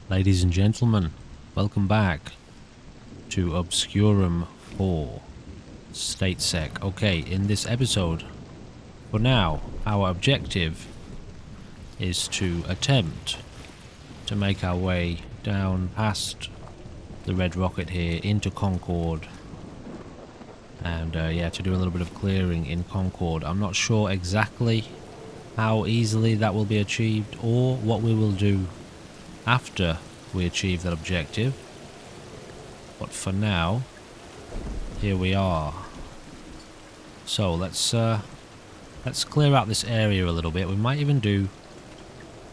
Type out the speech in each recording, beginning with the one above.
Ladies and gentlemen, welcome back to Obscurum IV Statesec. Okay, in this episode, for now, our objective is to attempt to make our way down past the red rocket here into Concord, and yeah, to do a little bit of clearing in Concord. I'm not sure exactly how easily that will be achieved or what we will do after we achieve that objective, but for now, here we are. So let's clear out this area a little bit. We might even do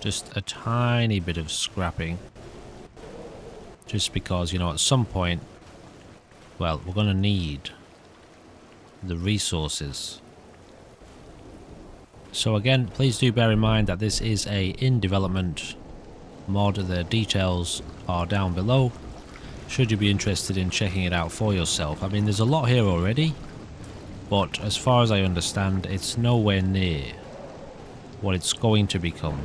just a tiny bit of scrapping, just because, you know, at some point, well, we're gonna need the resources. So again, please do bear in mind that this is a in development mod. The details are down below, should you be interested in checking it out for yourself. I mean, there's a lot here already, but as far as I understand, it's nowhere near what it's going to become.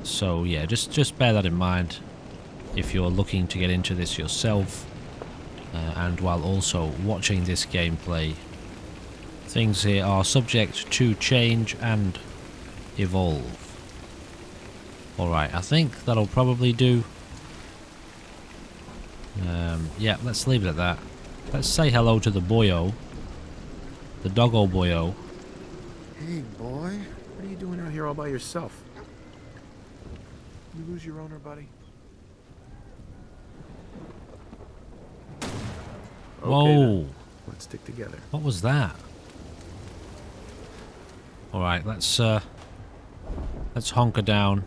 So yeah, just bear that in mind if you're looking to get into this yourself, and while also watching this gameplay. Things here are subject to change and evolve. Alright, I think that'll probably do. Yeah, let's leave it at that. Let's say hello to the boyo. The doggo boyo. Hey, boy. What are you doing out here all by yourself? You lose your owner, buddy? Whoa. Okay, then. Let's stick together. What was that? Alright, let's hunker down.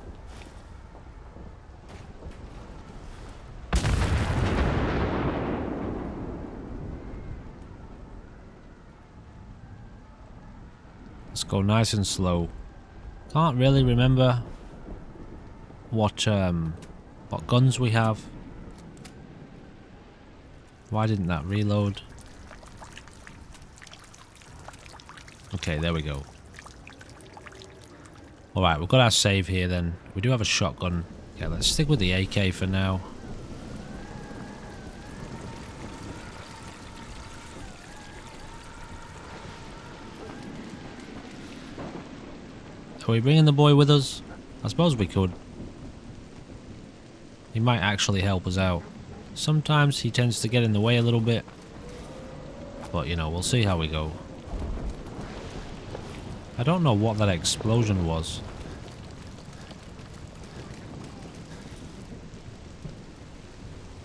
Let's go nice and slow. Can't really remember what guns we have. Why didn't that reload? Okay, there we go. Alright, we've got our save here then. We do have a shotgun. Yeah, let's stick with the AK for now. Are we bringing the boy with us? I suppose we could. He might actually help us out. Sometimes he tends to get in the way a little bit, but you know, we'll see how we go. I don't know what that explosion was.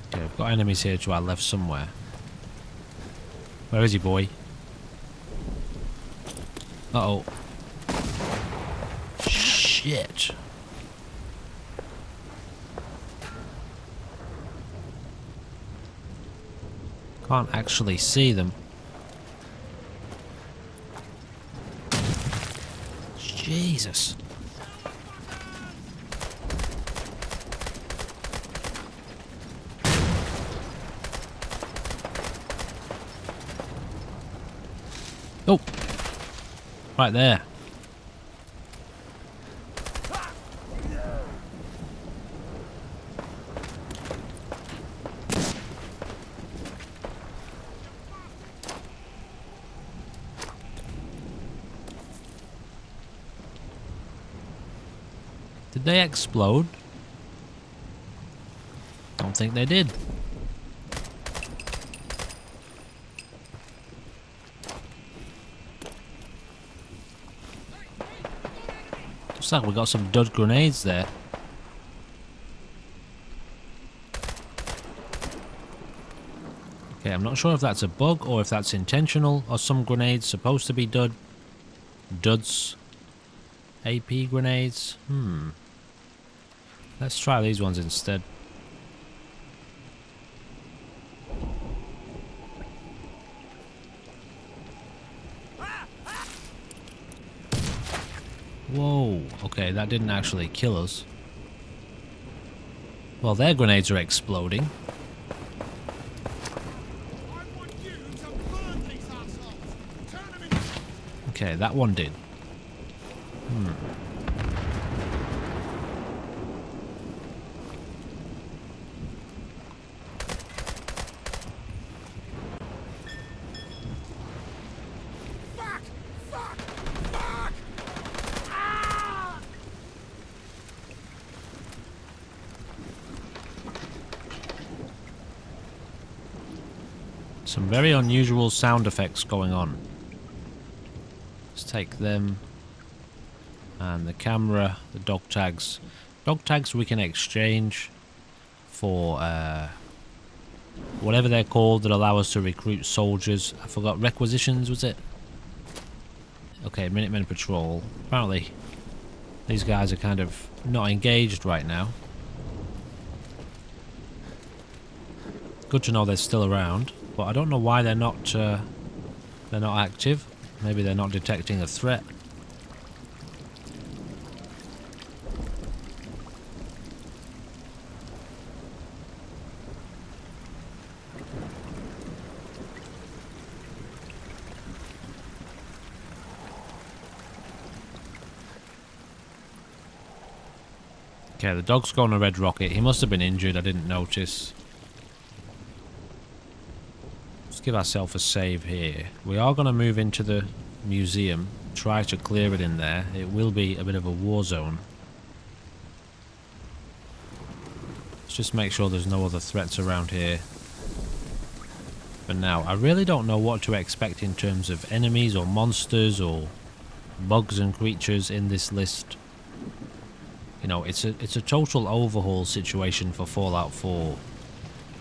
Okay, we've got enemies here to our left somewhere. Where is he, boy? Uh-oh. Shit. Can't actually see them. Jesus. Oh. Right there. Did they explode? Don't think they did. Looks like we got some dud grenades there. Okay, I'm not sure if that's a bug or if that's intentional, or some grenades supposed to be duds. AP grenades? Let's try these ones instead. Whoa, okay, that didn't actually kill us. Well, their grenades are exploding. Okay, that one did. Some very unusual sound effects going on. Let's take them. And the camera, the dog tags. Dog tags we can exchange for whatever they're called that allow us to recruit soldiers. I forgot, requisitions was it? Okay, Minutemen Patrol. Apparently these guys are kind of not engaged right now. Good to know they're still around, but I don't know why they're not active. Maybe they're not detecting a threat. Okay, the dog's got on a red rocket. He must have been injured. I didn't notice. Let's give ourselves a save here. We are going to move into the museum. Try to clear it in there. It will be a bit of a war zone. Let's just make sure there's no other threats around here. But now, I really don't know what to expect in terms of enemies or monsters or bugs and creatures in this list. You know, it's a total overhaul situation for Fallout 4.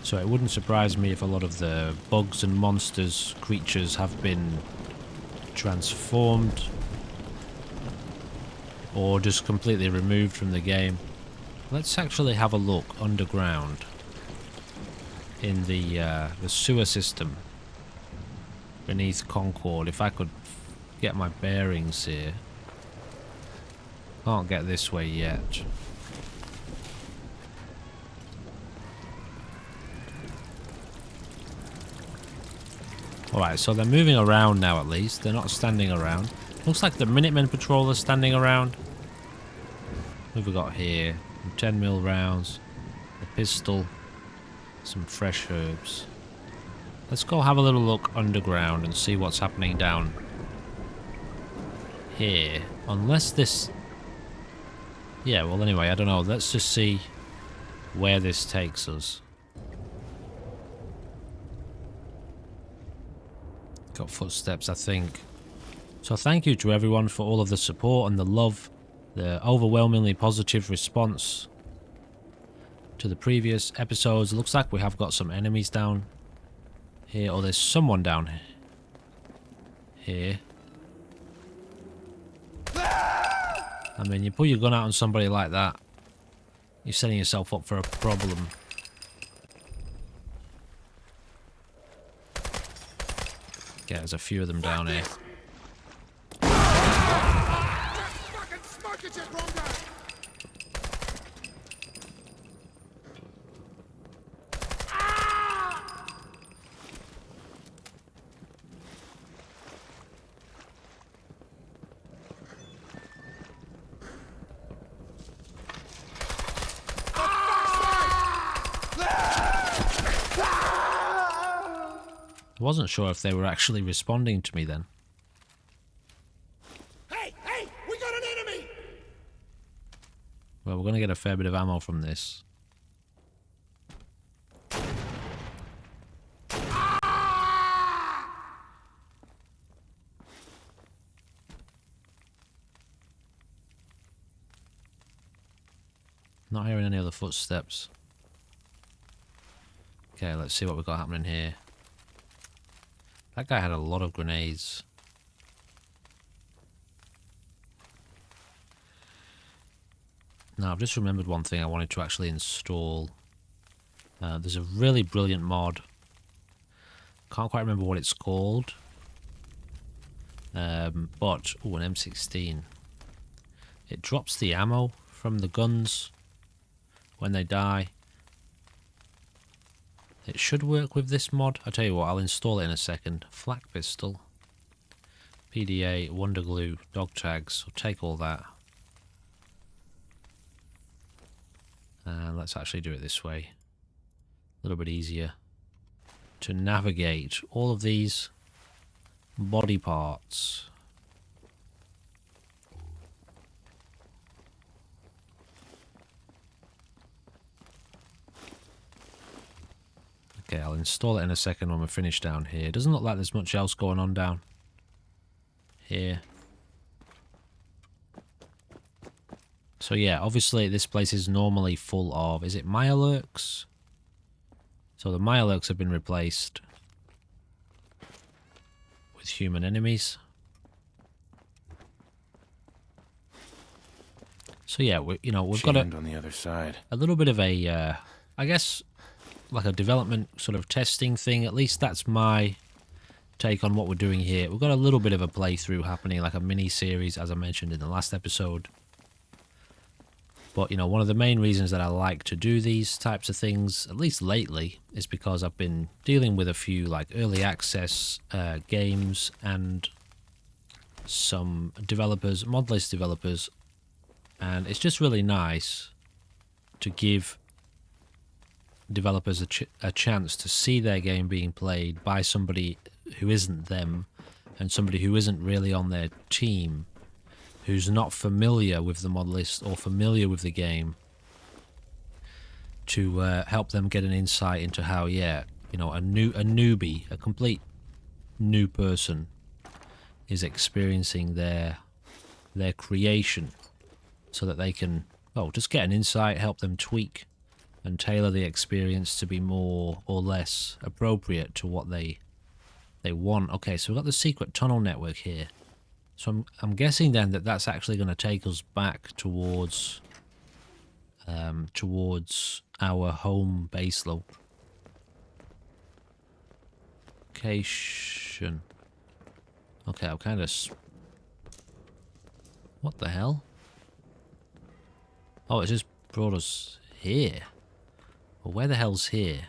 So it wouldn't surprise me if a lot of the bugs and monsters, creatures have been transformed or just completely removed from the game. Let's actually have a look underground in the sewer system beneath Concord. If I could get my bearings here. Can't get this way yet. Alright, so they're moving around now at least. They're not standing around. Looks like the Minutemen Patrol are standing around. What have we got here? 10mm rounds. A pistol. Some fresh herbs. Let's go have a little look underground and see what's happening down here. Unless this... Yeah, well anyway, I don't know. Let's just see where this takes us. Got footsteps, I think. So thank you to everyone for all of the support and the love, the overwhelmingly positive response to the previous episodes. It looks like we have got some enemies down here, or there's someone down here. I mean, you pull your gun out on somebody like that, you're setting yourself up for a problem. Okay, there's a few of them down here. I wasn't sure if they were actually responding to me then. Hey, we got an enemy! Well, we're going to get a fair bit of ammo from this. Not hearing any other footsteps. Okay, let's see what we've got happening here. That guy had a lot of grenades. Now, I've just remembered one thing I wanted to actually install. There's a really brilliant mod. Can't quite remember what it's called. But, oh, an M16. It drops the ammo from the guns when they die. It should work with this mod. I'll tell you what, I'll install it in a second. Flak pistol. PDA, Wonder Glue, dog tags. I'll take all that. And let's actually do it this way. A little bit easier to navigate all of these body parts. Okay, I'll install it in a second when we're finished down here. Doesn't look like there's much else going on down here. So yeah, obviously this place is normally full of, is it Mirelurks? So the Mirelurks have been replaced with human enemies. So yeah, we've got on the other side. a little bit of a, I guess, like a development sort of testing thing. At least that's my take on what we're doing here. We've got a little bit of a playthrough happening, like a mini-series, as I mentioned in the last episode. But, one of the main reasons that I like to do these types of things, at least lately, is because I've been dealing with a few, like, early access games and some developers, modless developers, and it's just really nice to give developers a chance to see their game being played by somebody who isn't them and somebody who isn't really on their team, who's not familiar with the mod list or familiar with the game, to help them get an insight into how, a newbie, a complete new person, is experiencing their creation, so that they can, just get an insight, help them tweak and tailor the experience to be more or less appropriate to what they want. Okay, so we've got the secret tunnel network here. So I'm guessing then that that's actually going to take us back towards our home base location. Okay, I'll kind of... What the hell? Oh, it just brought us here. Well, where the hell's here?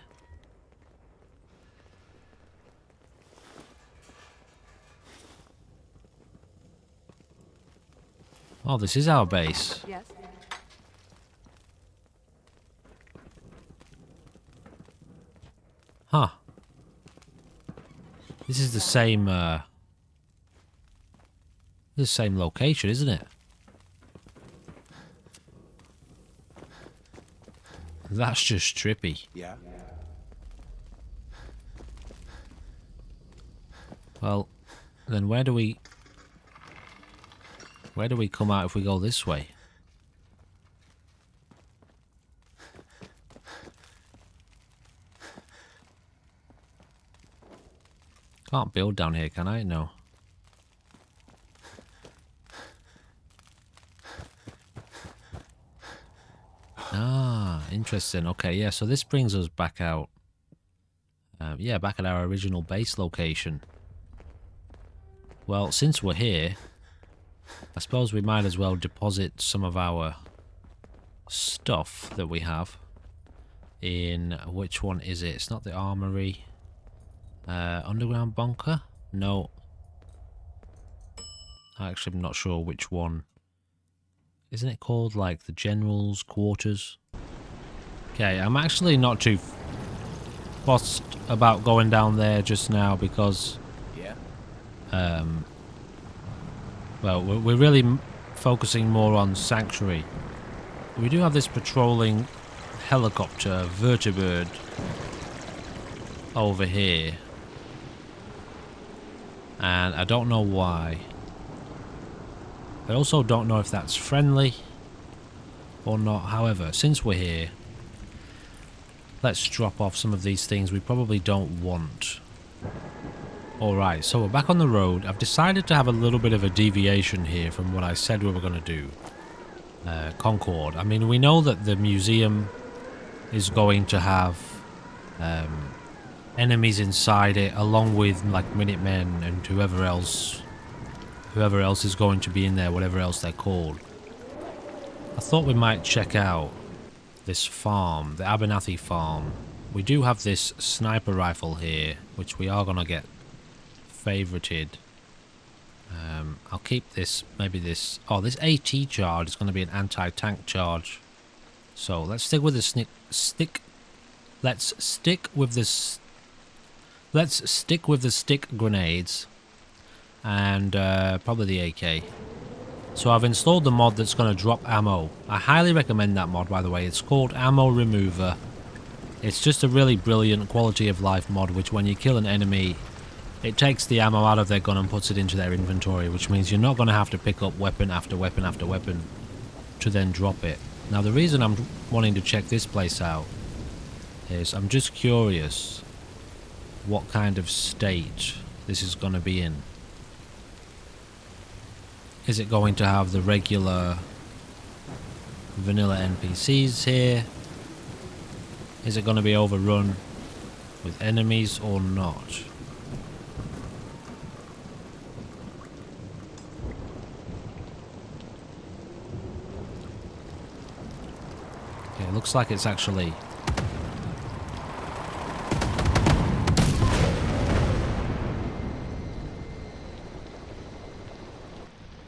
Oh, this is our base. Yes. Huh. This is the same location, isn't it? That's just trippy. Yeah. Well, then where do we come out if we go this way? Can't build down here, can I? No. Ah, interesting. Okay, yeah, so this brings us back out. Back at our original base location. Well, since we're here, I suppose we might as well deposit some of our stuff that we have in... Which one is it? It's not the armory. Underground bunker? No. Actually, I'm not sure which one. Isn't it called, like, the General's Quarters? Okay, I'm actually not too fussed about going down there just now because... Yeah. Well, we're really focusing more on Sanctuary. We do have this patrolling helicopter, vertibird, over here. And I don't know why. I also don't know if that's friendly or not. However, since we're here, let's drop off some of these things we probably don't want. Alright, so we're back on the road. I've decided to have a little bit of a deviation here from what I said we were going to do. Concord. I mean, we know that the museum is going to have enemies inside it, along with like Minutemen and whoever else is going to be in there, whatever else they're called. I thought we might check out this farm, the Abernathy farm. We do have this sniper rifle here, which we are going to get favorited. I'll keep this, maybe this... Oh, this AT charge is going to be an anti-tank charge. So let's stick with the Let's stick with the stick grenades and probably the AK. So I've installed the mod that's going to drop ammo. I highly recommend that mod, by the way. It's called Ammo Remover. It's just a really brilliant quality of life mod, which when you kill an enemy, it takes the ammo out of their gun and puts it into their inventory, which means you're not going to have to pick up weapon after weapon after weapon to then drop it. Now the reason I'm wanting to check this place out is I'm just curious what kind of state this is going to be in. Is it going to have the regular vanilla NPCs here? Is it going to be overrun with enemies or not? Okay, it looks like it's actually...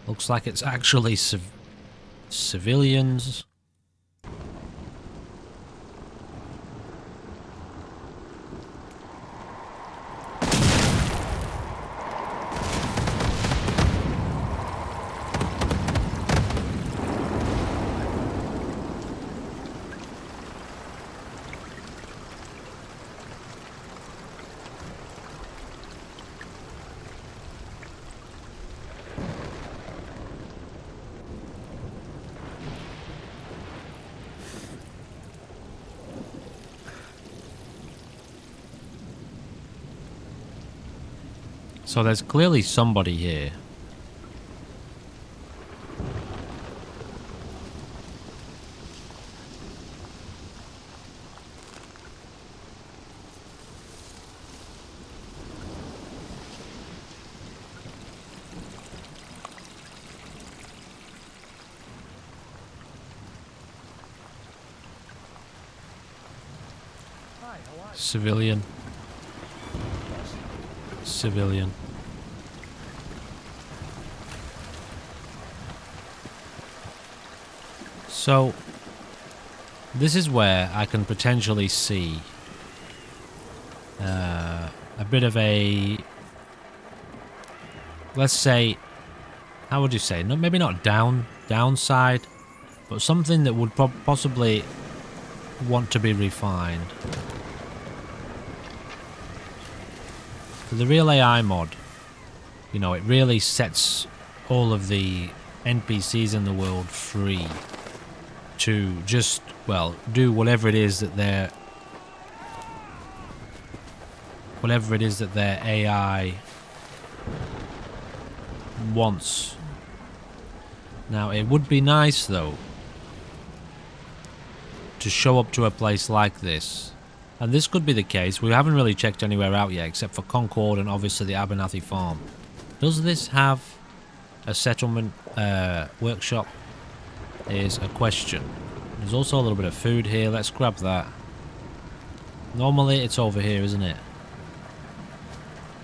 Looks like it's actually civilians. So there's clearly somebody here. Civilian. Civilian. So, this is where I can potentially see a bit of a, let's say, how would you say, no, maybe not downside, but something that would possibly want to be refined. For the real AI mod, you know, it really sets all of the NPCs in the world free to just, well, do whatever it is that their AI wants. Now, it would be nice, though, to show up to a place like this. And this could be the case. We haven't really checked anywhere out yet, except for Concord and obviously the Abernathy farm. Does this have a settlement workshop? Is a question. There's also a little bit of food here. Let's grab that. Normally it's over here, isn't it?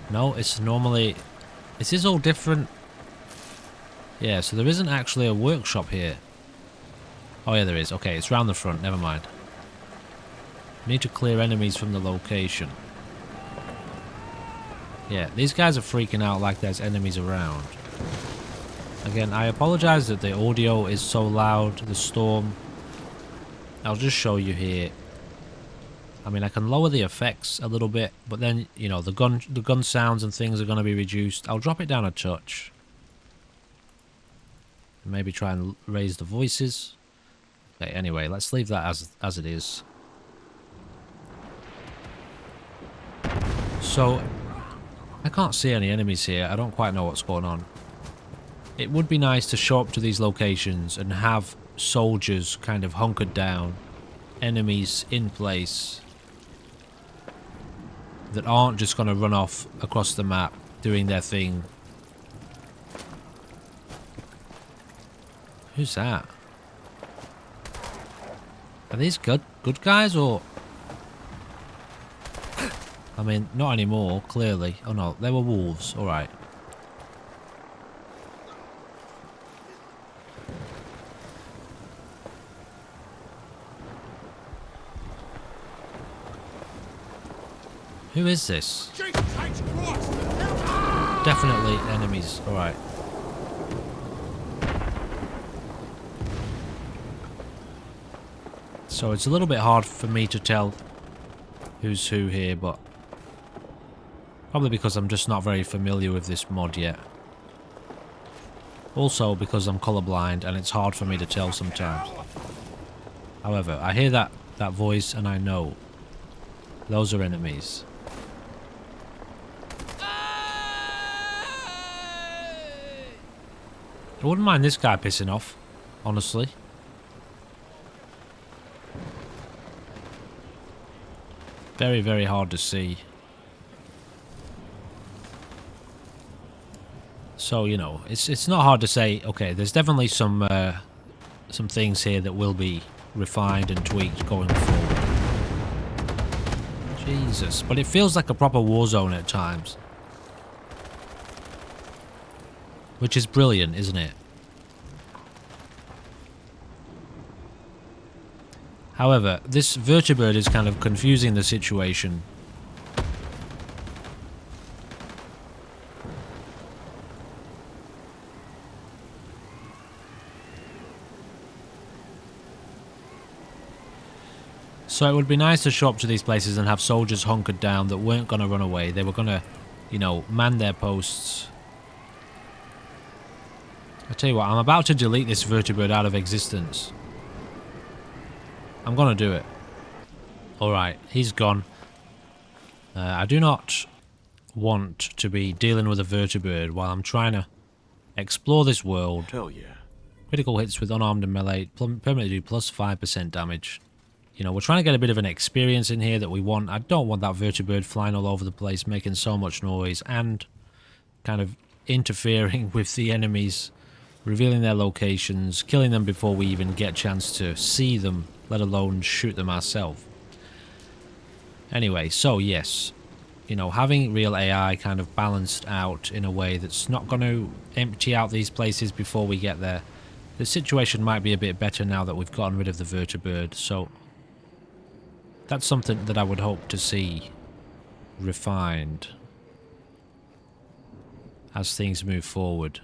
No, it's normally... This is all different. Yeah, so there isn't actually a workshop here. Oh yeah, there is. Okay, it's round the front. Never mind. Need to clear enemies from the location. Yeah, these guys are freaking out like there's enemies around. Again, I apologize that the audio is so loud, the storm. I'll just show you here. I mean, I can lower the effects a little bit, but then, you know, the gun sounds and things are going to be reduced. I'll drop it down a touch. And maybe try and raise the voices. Okay, anyway, let's leave that as it is. So, I can't see any enemies here. I don't quite know what's going on. It would be nice to show up to these locations and have soldiers kind of hunkered down, enemies in place that aren't just going to run off across the map doing their thing. Who's that? Are these good guys or... I mean, not anymore, clearly. Oh no, they were wolves, alright. Who is this? Definitely enemies, alright. So it's a little bit hard for me to tell who's who here, but probably because I'm just not very familiar with this mod yet. Also because I'm colorblind and it's hard for me to tell sometimes. However, I hear that voice and I know those are enemies. I wouldn't mind this guy pissing off, honestly. Very, very hard to see. So, you know, it's not hard to say, okay, there's definitely some things here that will be refined and tweaked going forward. Jesus, but it feels like a proper war zone at times. Which is brilliant, isn't it? However, this vertibird is kind of confusing the situation. So it would be nice to show up to these places and have soldiers hunkered down that weren't going to run away. They were going to, you know, man their posts. I tell you what, I'm about to delete this vertibird out of existence. I'm going to do it. Alright, he's gone. I do not want to be dealing with a vertibird while I'm trying to explore this world. Hell yeah. Critical hits with unarmed and melee permanently do plus 5% damage. You know, we're trying to get a bit of an experience in here that we want. I don't want that vertibird flying all over the place, making so much noise and kind of interfering with the enemies, revealing their locations, killing them before we even get a chance to see them, let alone shoot them ourselves. Anyway, so yes, you know, having real AI kind of balanced out in a way that's not going to empty out these places before we get there. The situation might be a bit better now that we've gotten rid of the vertibird, so that's something that I would hope to see refined as things move forward.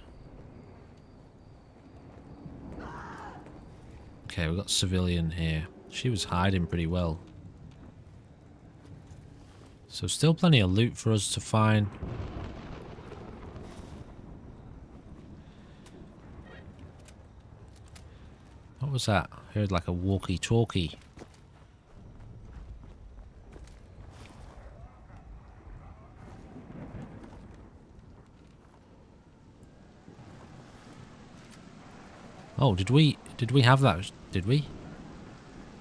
Okay, we've got civilian here. She was hiding pretty well. So still plenty of loot for us to find. What was that? I heard like a walkie-talkie. Oh, did we have that? Did we?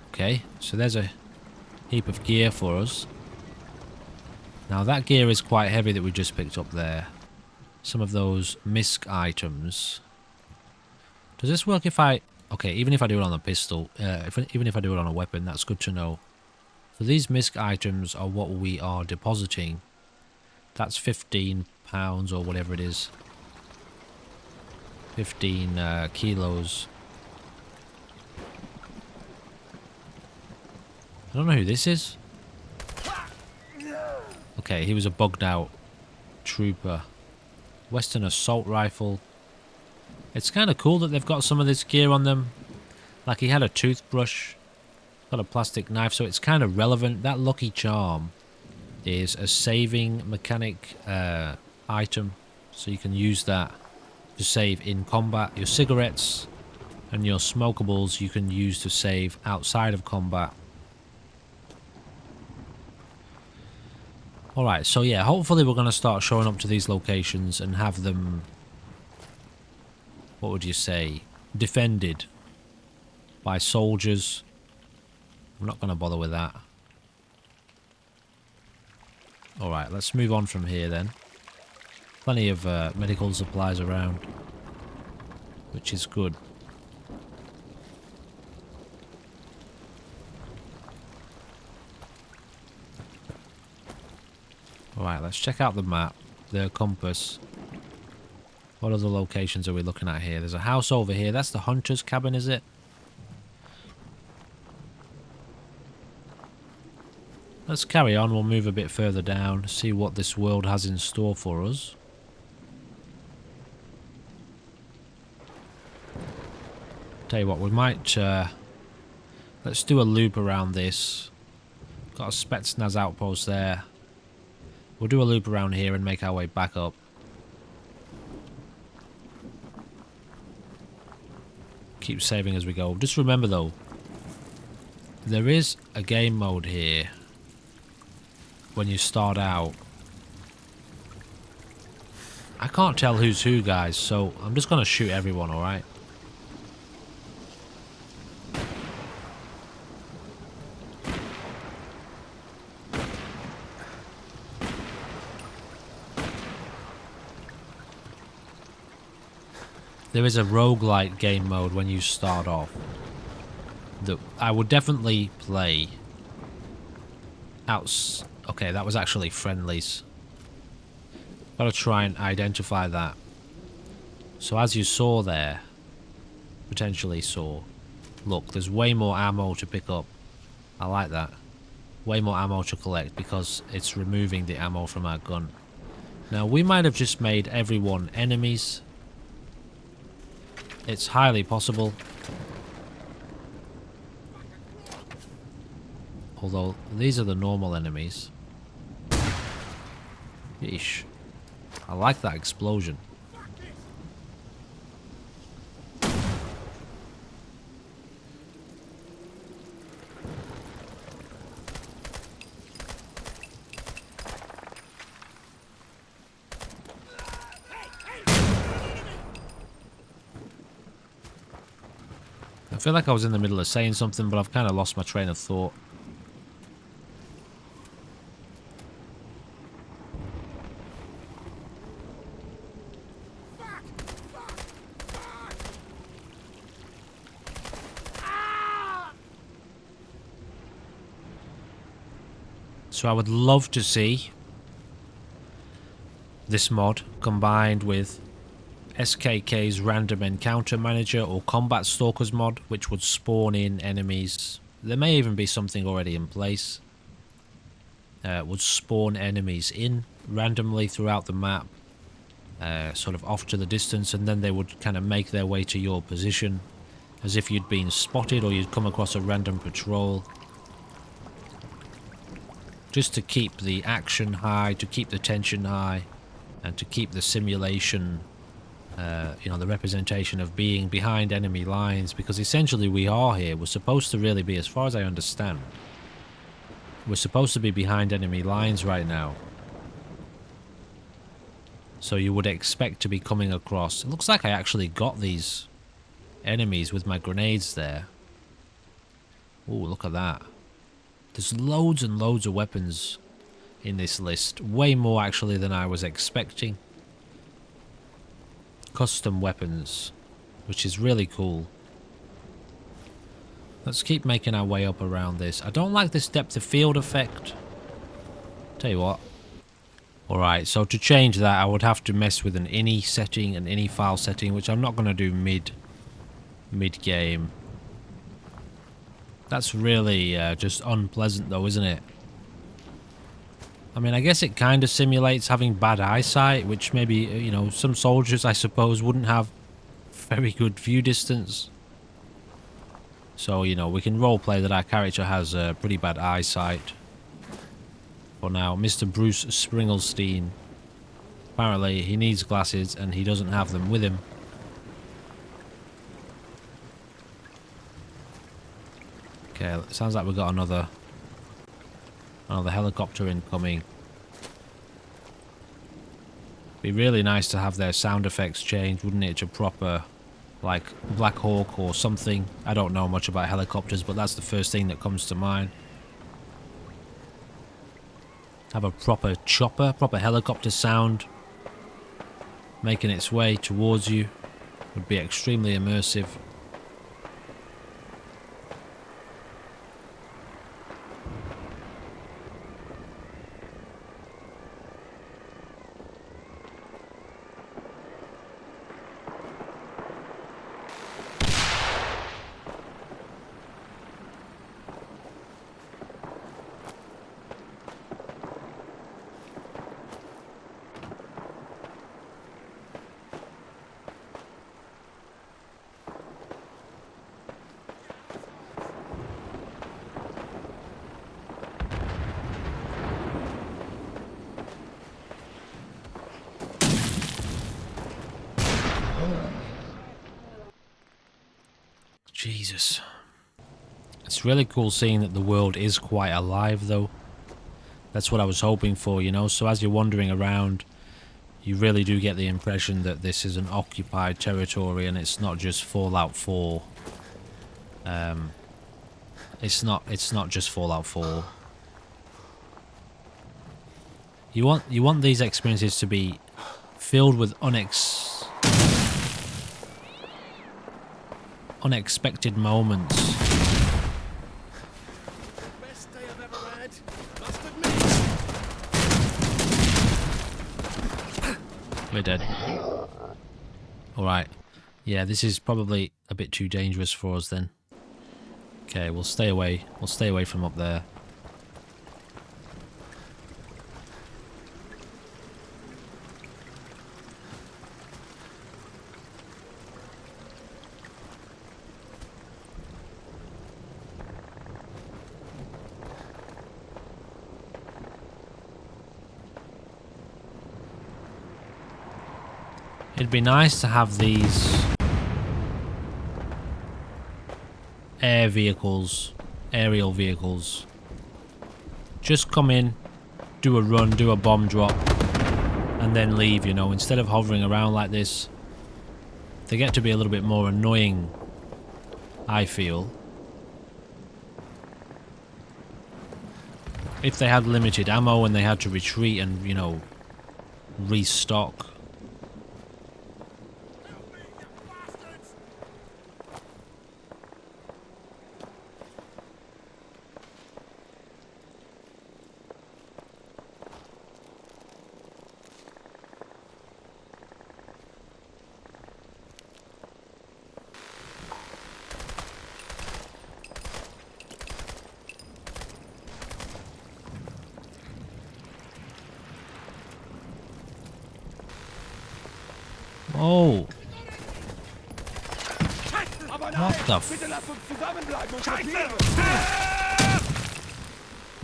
Okay, so there's a heap of gear for us. Now that gear is quite heavy that we just picked up there. Some of those misc items. Does this work if I... Okay, even if I do it on a pistol, even if I do it on a weapon, that's good to know. So these misc items are what we are depositing. That's £15 or whatever it is. 15 kilos. I don't know who this is. Okay, he was a bugged out trooper. Western assault rifle. It's kind of cool that they've got some of this gear on them. Like he had a toothbrush. Got a plastic knife, so it's kind of relevant. That lucky charm is a saving mechanic item. So you can use that to save in combat. Your cigarettes and your smokables you can use to save outside of combat. Alright, so yeah, hopefully we're going to start showing up to these locations and have them, what would you say, defended by soldiers. I'm not going to bother with that. Alright, let's move on from here then. Plenty of medical supplies around, which is good. Alright, let's check out the map, the compass. What other locations are we looking at here? There's a house over here. That's the hunter's cabin, is it? Let's carry on. We'll move a bit further down, see what this world has in store for us. Tell you what, we might let's do a loop around this. Got a Spetsnaz outpost there. We'll do a loop around here and make our way back up. Keep saving as we go. Just remember though, there is a game mode here when you start out. I can't tell who's who, guys, so I'm just going to shoot everyone, alright? There is a roguelike game mode when you start off that I would definitely play. Okay, that was actually friendlies. Gotta try and identify that. So as you saw there, potentially saw, look, there's way more ammo to pick up. I like that. Way more ammo to collect because it's removing the ammo from our gun. Now we might have just made everyone enemies. It's highly possible. Although, these are the normal enemies. Yeesh. I like that explosion. I feel like I was in the middle of saying something, but I've kind of lost my train of thought. So I would love to see this mod combined with SKK's Random Encounter Manager or Combat Stalkers mod, which would spawn in enemies. There may even be something already in place. Would spawn enemies in randomly throughout the map, sort of off to the distance, and then they would kind of make their way to your position as if you'd been spotted or you'd come across a random patrol. Just to keep the action high, to keep the tension high, and to keep the simulation, you know, the representation of being behind enemy lines, because essentially we are here. We're supposed to really be, as far as I understand, we're supposed to be behind enemy lines right now. So you would expect to be coming across. It looks like I actually got these enemies with my grenades there. Oh, look at that. There's loads and loads of weapons in this list. Way more actually than I was expecting. Custom weapons, which is really cool. Let's keep making our way up around this. I don't like this depth of field effect. Tell you what. Alright, so to change that I would have to mess with an ini setting, an ini file setting, which I'm not going to do mid-game. That's really just unpleasant though, isn't it? I mean, I guess it kind of simulates having bad eyesight, which maybe, you know, some soldiers, I suppose, wouldn't have very good view distance. So, you know, we can roleplay that our character has pretty bad eyesight. For now, Mr. Bruce Springlestein. Apparently, he needs glasses and he doesn't have them with him. Okay, it sounds like we've got another helicopter incoming. Be really nice to have their sound effects changed, wouldn't it, to proper, like, Black Hawk or something. I don't know much about helicopters, but that's the first thing that comes to mind. Have a proper chopper, proper helicopter sound making its way towards you would be extremely immersive. Jesus. It's really cool seeing that the world is quite alive, though. That's what I was hoping for, you know? So as you're wandering around, you really do get the impression that this is an occupied territory and it's not just Fallout 4. It's not just Fallout 4. You want these experiences to be filled with unexpected moments. Best day I've ever had. Must admit. We're dead. Alright. Yeah, this is probably a bit too dangerous for us then. Okay, we'll stay away. We'll stay away from up there. It'd be nice to have these aerial vehicles, just come in, do a run, do a bomb drop, and then leave, you know, instead of hovering around like this. They get to be a little bit more annoying, I feel. If they had limited ammo and they had to retreat and, you know, restock. Oh, what the f...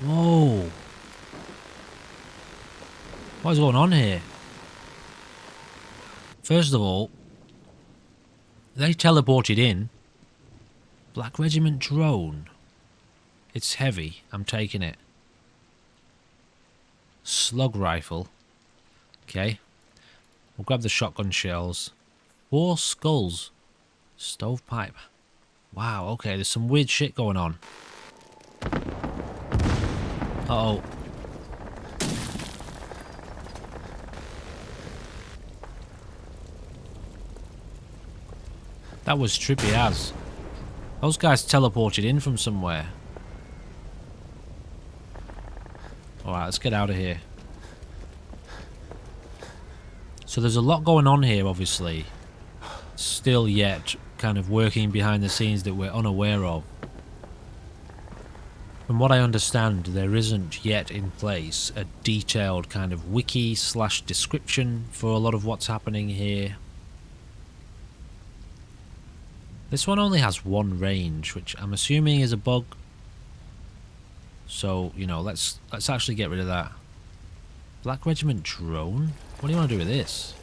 Whoa. What is going on here? First of all, they teleported in. Black Regiment drone. It's heavy. I'm taking it. Slug rifle. Okay. We'll grab the shotgun shells. 4 skulls. Stovepipe. Wow, okay, there's some weird shit going on. Uh-oh. That was trippy as. Those guys teleported in from somewhere. Alright, let's get out of here. So there's a lot going on here, obviously. Still yet kind of working behind the scenes that we're unaware of. From what I understand, there isn't yet in place a detailed kind of wiki/description for a lot of what's happening here. This one only has 1 range, which I'm assuming is a bug. So, you know, let's actually get rid of that. Black Regiment drone? What do you want to do with this?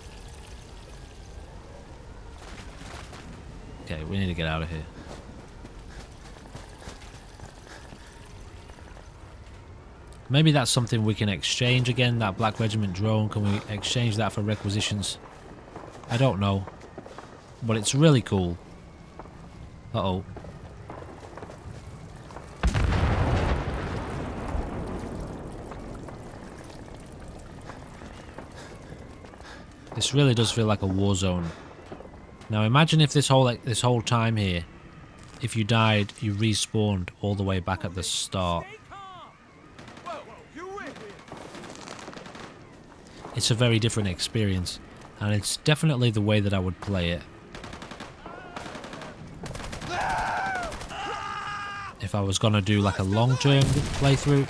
Okay, we need to get out of here. Maybe that's something we can exchange again, that Black Regiment drone. Can we exchange that for requisitions? I don't know. But it's really cool. Uh-oh. This really does feel like a war zone. Now imagine if this whole time here, if you died, you respawned all the way back at the start. It's a very different experience, and it's definitely the way that I would play it. If I was gonna do like a long-term playthrough.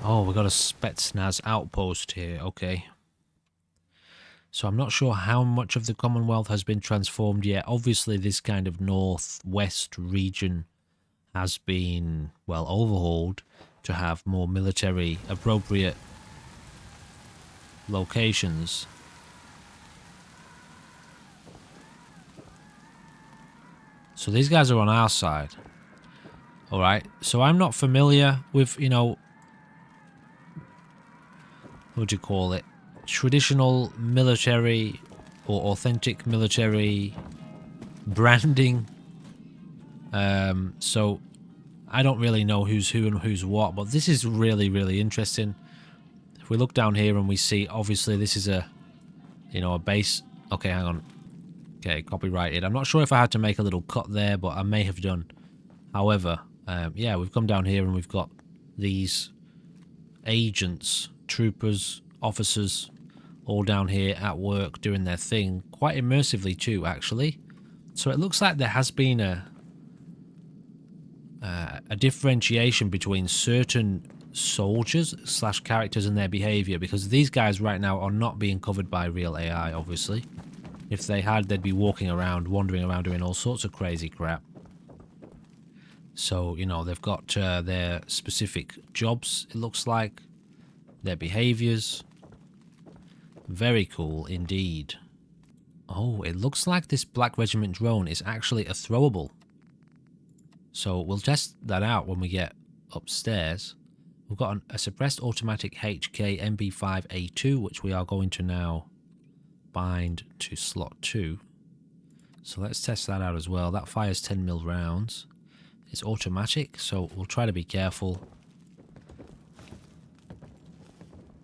Oh, we got a Spetsnaz outpost here. Okay. So I'm not sure how much of the Commonwealth has been transformed yet. Obviously, this kind of northwest region has been, well, overhauled to have more military appropriate locations. So these guys are on our side. Alright, so I'm not familiar with, you know, what do you call it? Traditional military or authentic military branding. So I don't really know who's who and who's what, but this is really, really interesting. If we look down here and we see, obviously this is a, you know, a base. Okay, hang on. Okay, copyrighted. I'm not sure if I had to make a little cut there, but I may have done. However, yeah, we've come down here and we've got these agents, troopers, officers, all down here at work doing their thing, quite immersively too, actually. So it looks like there has been a differentiation between certain soldiers slash characters and their behavior, because these guys right now are not being covered by real AI, obviously. If they had, they'd be walking around, wandering around, doing all sorts of crazy crap. So, you know, they've got their specific jobs, it looks like, their behaviors. Very cool indeed. Oh, it looks like this Black Regiment drone is actually a throwable. So we'll test that out when we get upstairs. We've got a suppressed automatic HK MB5A2, which we are going to now bind to slot 2. So let's test that out as well. That fires 10mm rounds. It's automatic, so we'll try to be careful.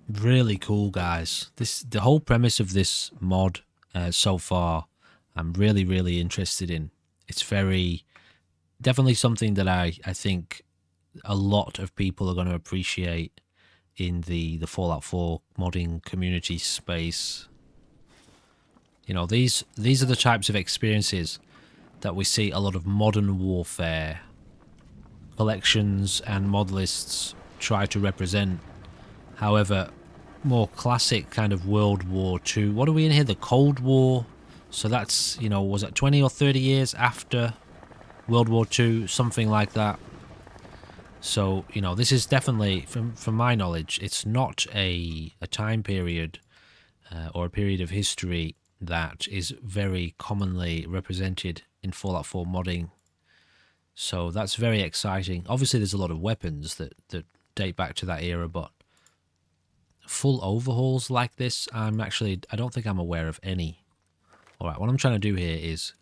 Really cool, guys. The whole premise of this mod so far, I'm really, really interested in. It's definitely something that I think a lot of people are going to appreciate in the Fallout 4 modding community space. You know, these are the types of experiences that we see a lot of modern warfare collections and mod lists try to represent. However, more classic kind of World War II. What are we in here? The Cold War. So that's, you know, was it 20 or 30 years after World War II? Something like that. So, you know, this is definitely, from my knowledge, it's not a time period or a period of history that is very commonly represented in Fallout 4 modding. So that's very exciting. Obviously, there's a lot of weapons that date back to that era, but full overhauls like this, I don't think I'm aware of any. Alright, what I'm trying to do here is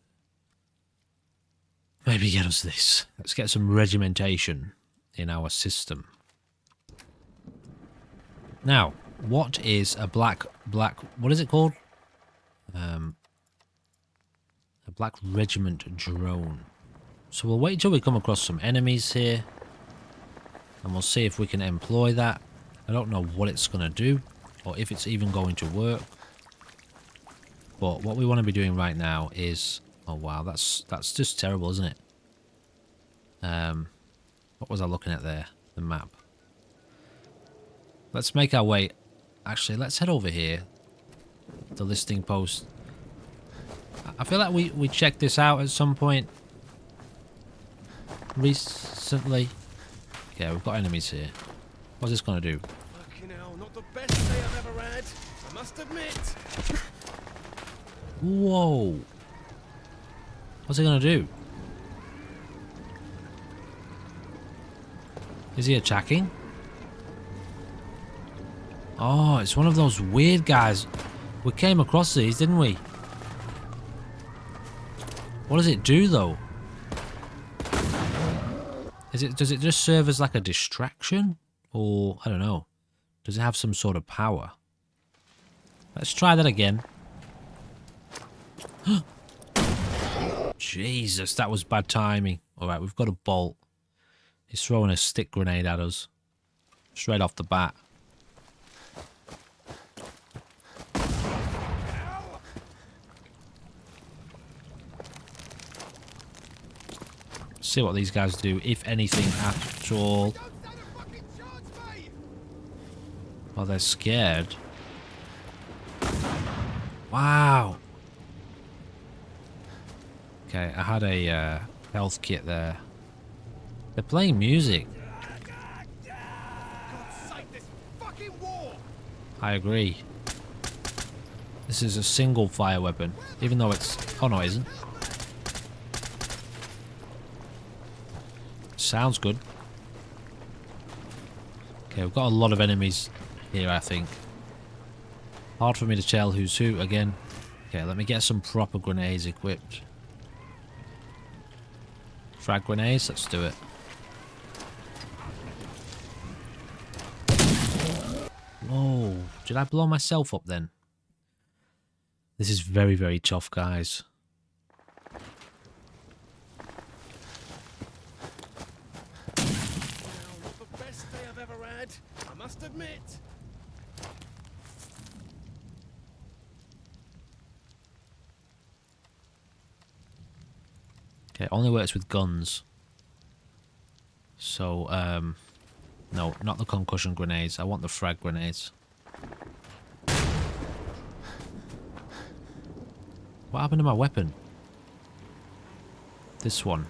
maybe get us this. Let's get some regimentation in our system. Now, what is a black, what is it called? A Black Regiment drone. So we'll wait till we come across some enemies here, and we'll see if we can employ that. I don't know what it's going to do, or if it's even going to work. But what we want to be doing right now is... Oh wow, that's just terrible, isn't it? What was I looking at there? The map. Let's make our way... Actually, let's head over here. The listing post. I feel like we checked this out at some point recently. Okay, we've got enemies here. What's this going to do? Fucking hell, not the best day I've ever had, I must admit. Whoa. What's it going to do? Is he attacking? Oh, it's one of those weird guys. We came across these, didn't we? What does it do, though? Does it just serve as like a distraction? Or, I don't know. Does it have some sort of power? Let's try that again. Jesus, that was bad timing. Alright, we've got a bolt. He's throwing a stick grenade at us. Straight off the bat. See what these guys do, if anything at all. Oh, they're scared. Wow. Okay, I had a health kit there. They're playing music. God's sake, this fucking war! I agree. This is a single fire weapon, even though it's... Oh no, it isn't. Sounds good. Okay, we've got a lot of enemies here, I think. Hard for me to tell who's who again. Okay, let me get some proper grenades equipped. Frag grenades, let's do it. Whoa, did I blow myself up then? This is very, very tough, guys. Well, not the best day I've ever had, I must admit. Okay, only works with guns. So, no, not the concussion grenades. I want the frag grenades. What happened to my weapon? This one.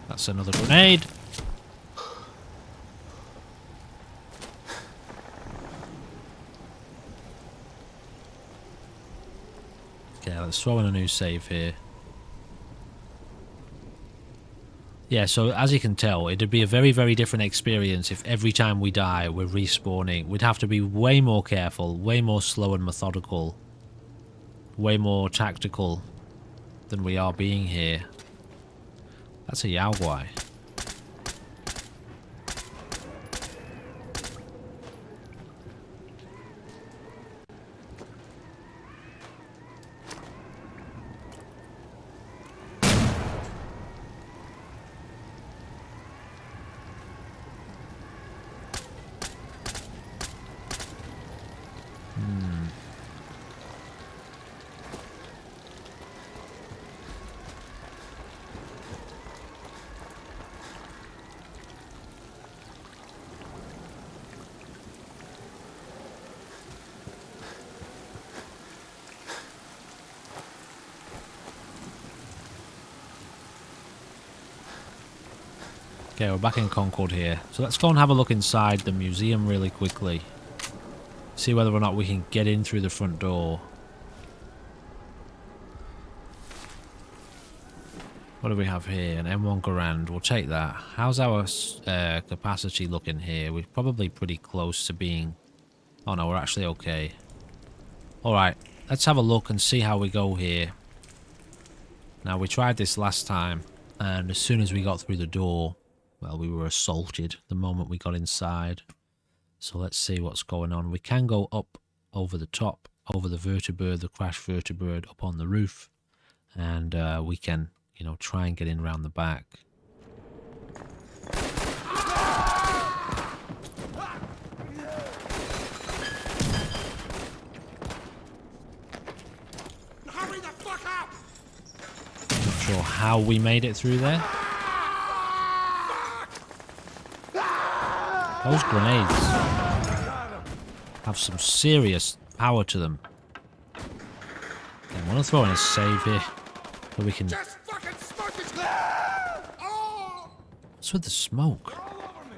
That's another grenade. Okay, let's throw in a new save here. Yeah, so as you can tell, it'd be a very, very different experience if every time we die, we're respawning. We'd have to be way more careful, way more slow and methodical, way more tactical than we are being here. That's a Yaogwai. Okay, we're back in Concord here. So let's go and have a look inside the museum really quickly. See whether or not we can get in through the front door. What do we have here? An M1 Garand. We'll take that. How's our capacity looking here? We're probably pretty close to being... Oh no, we're actually okay. Alright, let's have a look and see how we go here. Now, we tried this last time, and as soon as we got through the door, well, we were assaulted the moment we got inside. So let's see what's going on. We can go up over the top, over the vertibird, the crash vertibird, up on the roof. And we can, you know, try and get in around the back. Hurry the fuck up! Not sure how we made it through there. Those grenades have some serious power to them. I want to throw in a save here so we can... Just fucking smoke it! Oh! What's with the smoke? All over me!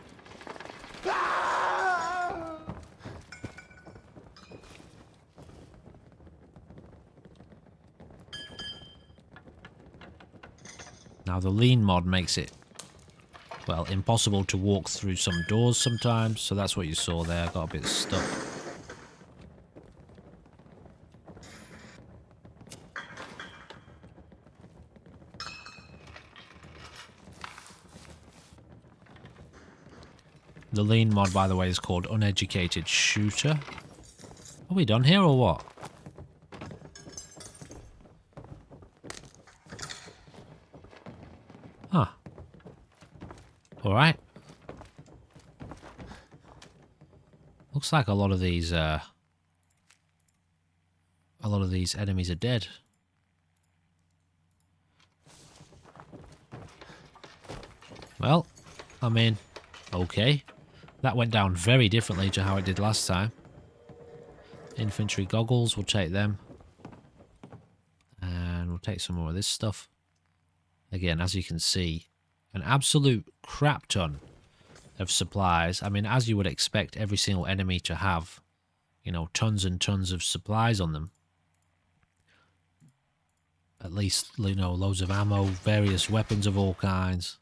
Now the lean mod makes it, well, impossible to walk through some doors sometimes, so that's what you saw there. I got a bit stuck. The lean mod, by the way, is called Uneducated Shooter. Are we done here or what? Huh. Alright. Looks like a lot of these enemies are dead. Well, I mean, Okay. That went down very differently to how it did last time. Infantry goggles, we'll take them. And we'll take some more of this stuff. Again, as you can see, an absolute crap ton of supplies. I mean, as you would expect every single enemy to have, you know, tons and tons of supplies on them. At least, you know, loads of ammo, various weapons of all kinds.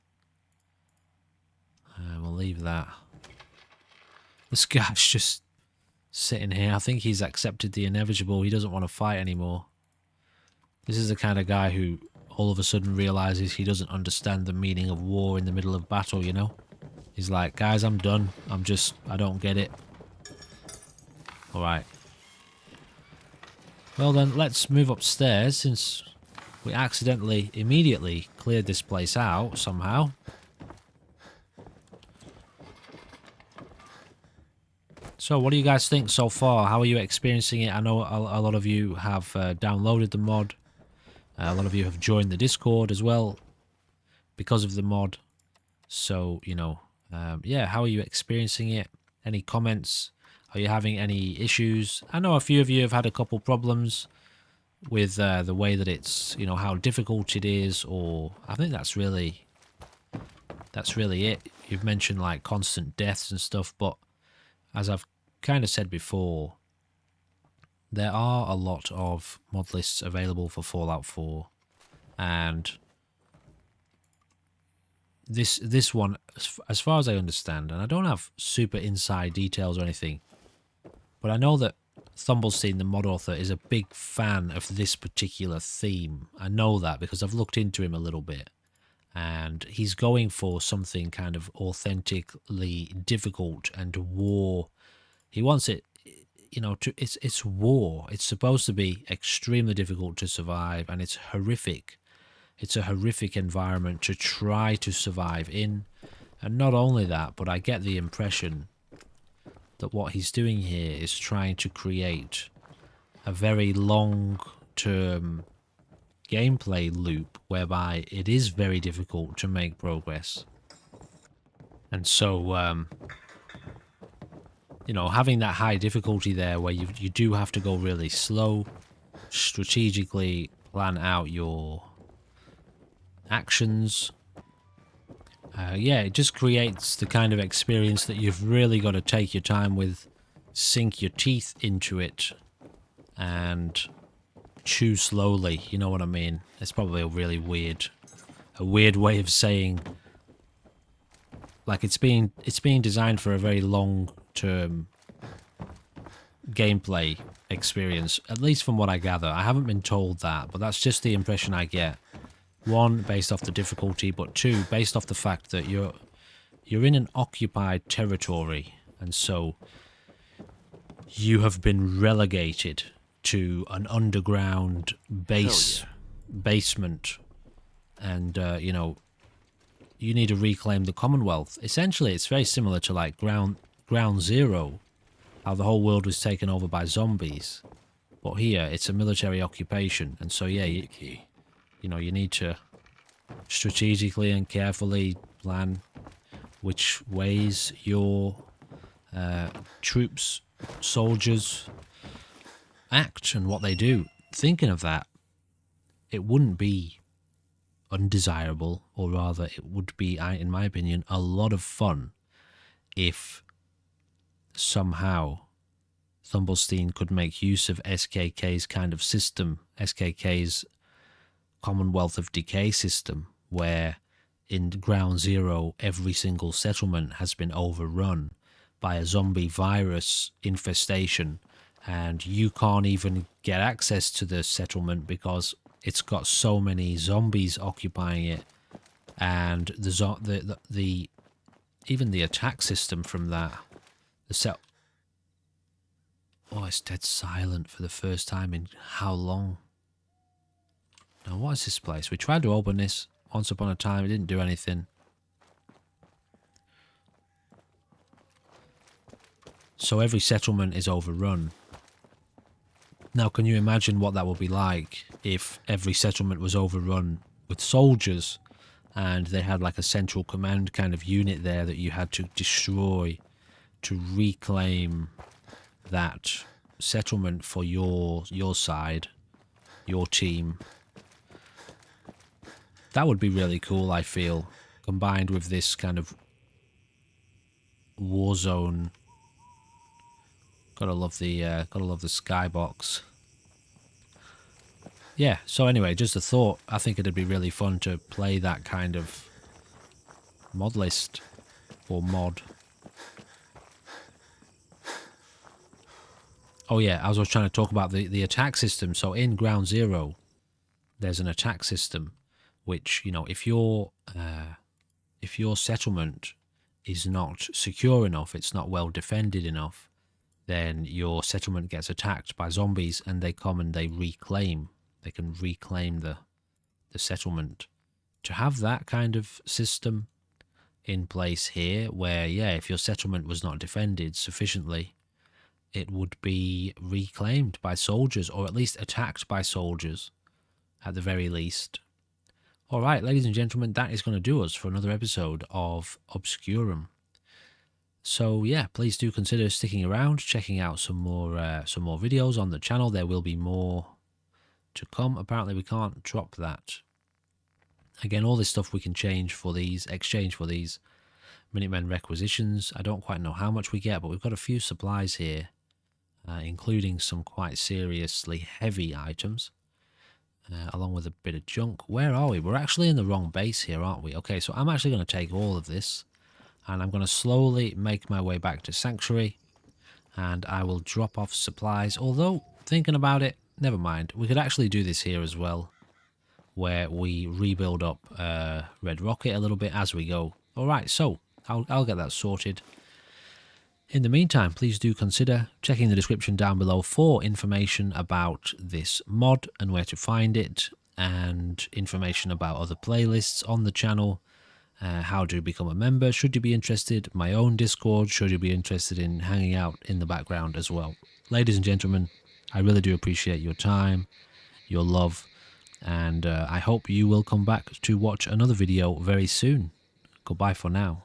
We'll leave that. This guy's just sitting here. I think he's accepted the inevitable. He doesn't want to fight anymore. This is the kind of guy who all of a sudden realizes he doesn't understand the meaning of war in the middle of battle, you know? He's like, guys, I'm done. I don't get it. Alright. Well then, let's move upstairs since we accidentally, immediately cleared this place out somehow. So what do you guys think so far? How are you experiencing it? I know a lot of you have downloaded the mod. A lot of you have joined the Discord as well because of the mod. So, you know, yeah, how are you experiencing it? Any comments? Are you having any issues? I know a few of you have had a couple problems with the way that it's, you know, how difficult it is, or I think that's really it. You've mentioned like constant deaths and stuff, but as I've kind of said before, there are a lot of mod lists available for Fallout 4, and this one, as far as I understand, and I don't have super inside details or anything, but I know that Thumblestein, the mod author, is a big fan of this particular theme. I know that because I've looked into him a little bit, and he's going for something kind of authentically difficult and war. He wants it, you know, it's war. It's supposed to be extremely difficult to survive, and it's horrific. It's a horrific environment to try to survive in. And not only that, but I get the impression that what he's doing here is trying to create a very long-term gameplay loop whereby it is very difficult to make progress. And so, you know, having that high difficulty there where you do have to go really slow, strategically plan out your actions. Yeah, it just creates the kind of experience that you've really got to take your time with, sink your teeth into it, and chew slowly, you know what I mean? It's probably a really weird way of saying, like, it's being designed for a very long-term gameplay experience, at least from what I gather. I haven't been told that, but that's just the impression I get. One, based off the difficulty, but two, based off the fact that you're in an occupied territory, and so you have been relegated to an underground basement, and you know, you need to reclaim the Commonwealth. Essentially, it's very similar to like Ground Zero, how the whole world was taken over by zombies, but here it's a military occupation, and so yeah, you know, you need to strategically and carefully plan which ways your troops, soldiers act and what they do. Thinking of that, it wouldn't be undesirable, or rather it would be, in my opinion, a lot of fun if somehow Thumblestein could make use of SKK's kind of system, SKK's Commonwealth of Decay system, where in Ground Zero every single settlement has been overrun by a zombie virus infestation, and you can't even get access to the settlement because it's got so many zombies occupying it, and the even the attack system from that, oh, it's dead silent for the first time in how long? Now, what is this place? We tried to open this once upon a time. It didn't do anything. So every settlement is overrun. Now, can you imagine what that would be like if every settlement was overrun with soldiers and they had like a central command kind of unit there that you had to destroy to reclaim that settlement for your side, your team. That would be really cool, I feel, combined with this kind of Warzone. Gotta love the skybox. Yeah, so anyway, just a thought. I think it'd be really fun to play that kind of mod list or mod. Oh yeah, I was trying to talk about the attack system. So in Ground Zero, there's an attack system, which, you know, if your settlement is not secure enough, it's not well defended enough, then your settlement gets attacked by zombies, and they come and they reclaim. They can reclaim the settlement. To have that kind of system in place here, where, yeah, if your settlement was not defended sufficiently, it would be reclaimed by soldiers, or at least attacked by soldiers, at the very least. Alright, ladies and gentlemen, that is going to do us for another episode of Obscurum. So yeah, please do consider sticking around, checking out some more videos on the channel. There will be more to come. Apparently we can't drop that. Again, all this stuff we can exchange for these Minutemen requisitions. I don't quite know how much we get, but we've got a few supplies here, including some quite seriously heavy items, along with a bit of junk. Where are we? We're actually in the wrong base here, aren't we? Okay, so I'm actually going to take all of this, and I'm going to slowly make my way back to Sanctuary, and I will drop off supplies. Although, thinking about it, never mind. We could actually do this here as well, where we rebuild up Red Rocket a little bit as we go. Alright, so I'll get that sorted. In the meantime, please do consider checking the description down below for information about this mod and where to find it, and information about other playlists on the channel, how to become a member should you be interested, my own Discord should you be interested in hanging out in the background as well. Ladies and gentlemen, I really do appreciate your time, your love, and I hope you will come back to watch another video very soon. Goodbye for now.